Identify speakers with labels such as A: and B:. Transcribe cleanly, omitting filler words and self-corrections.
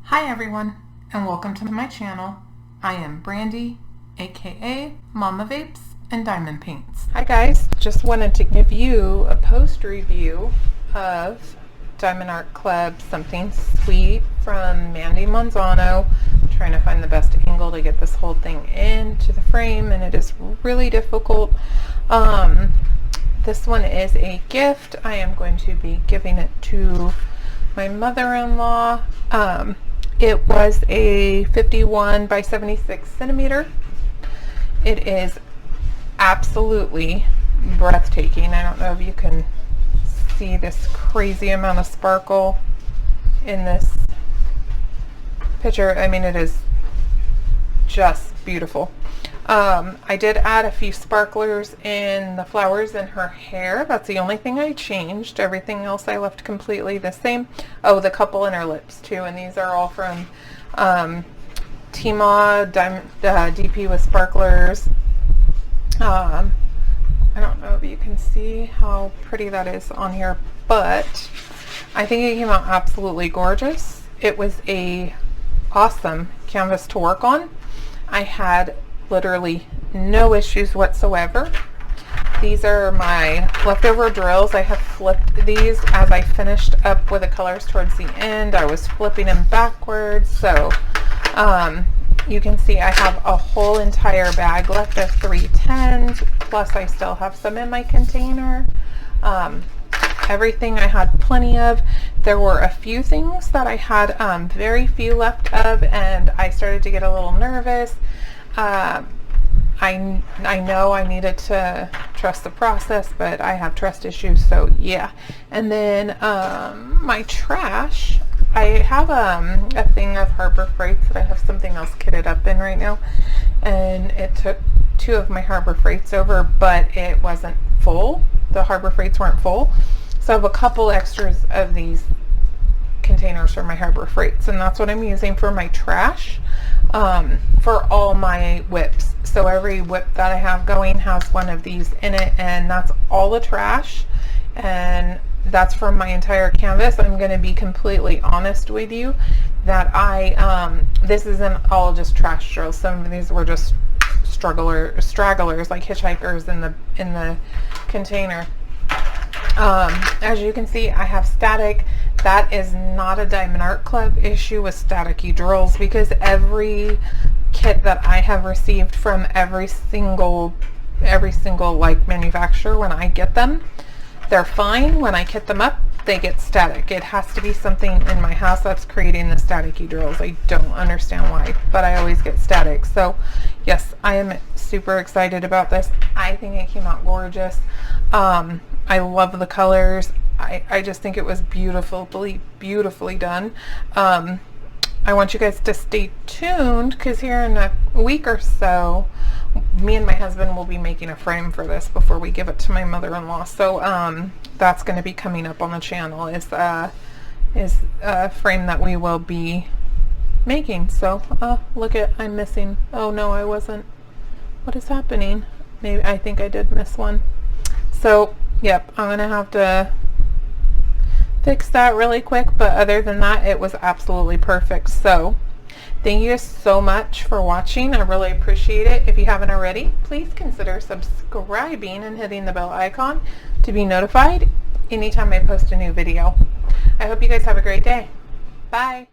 A: Hi everyone, and welcome to my channel. I am Brandy, aka Mama Vapes and Diamond Paints. Hi guys, just wanted to give you a post review of Diamond Art Club Something Sweet from Mandie Manzano. I'm trying to find the best angle to get this whole thing into the frame, and it is really difficult. This one is a gift. I am going to be giving it to my mother-in-law. It was a 51 by 76 centimeter. It is absolutely breathtaking. I don't know if you can see this crazy amount of sparkle in this picture. I mean, it is just beautiful. I did add a few sparklers in the flowers in her hair. That's the only thing I changed. Everything else I left completely the same. Oh, the couple in her lips too, and these are all from Tima DP with sparklers. I don't know if you can see how pretty that is on here, but I think it came out absolutely gorgeous. It was a awesome canvas to work on. I had literally no issues whatsoever. These are my leftover drills. I have flipped these as I finished up with the colors towards the end. I was flipping them backwards, so you can see I have a whole entire bag left of 310s, plus I still have some in my container. Everything I had plenty of. There were a few things that I had very few left of, and I started to get a little nervous. I know I needed to trust the process, but I have trust issues, so yeah. And then my trash, I have a thing of Harbor Freights that I have something else kitted up in right now, and it took 2 of my Harbor Freights over, but it wasn't full. The Harbor Freights weren't full, so I have a couple extras of these containers for my Harbor Freights, and that's what I'm using for my trash for all my whips. So every whip that I have going has one of these in it, and that's all the trash, and that's from my entire canvas. I'm going to be completely honest with you that this isn't all just trash drills. Some of these were just stragglers like hitchhikers in the container. As you can see, I have static. That is not a Diamond Art Club issue with staticky drills, because every kit that I have received from every single like manufacturer, when I get them, they're fine. When I kit them up, they get static. It has to be something in my house that's creating the staticky drills. I don't understand why, but I always get static. So yes, I am super excited about this. I think it came out gorgeous. I love the colors. I just think it was beautifully done. I want you guys to stay tuned, because here in a week or so, me and my husband will be making a frame for this before we give it to my mother-in-law. So that's going to be coming up on the channel, is a frame that we will be making. So look at, I'm missing. Oh no, I wasn't. What is happening? Maybe I think I did miss one. So yep, I'm gonna have to fix that really quick, but other than that, it was absolutely perfect. So thank you so much for watching. I really appreciate it. If you haven't already, please consider subscribing and hitting the bell icon to be notified anytime I post a new video. I hope you guys have a great day. Bye.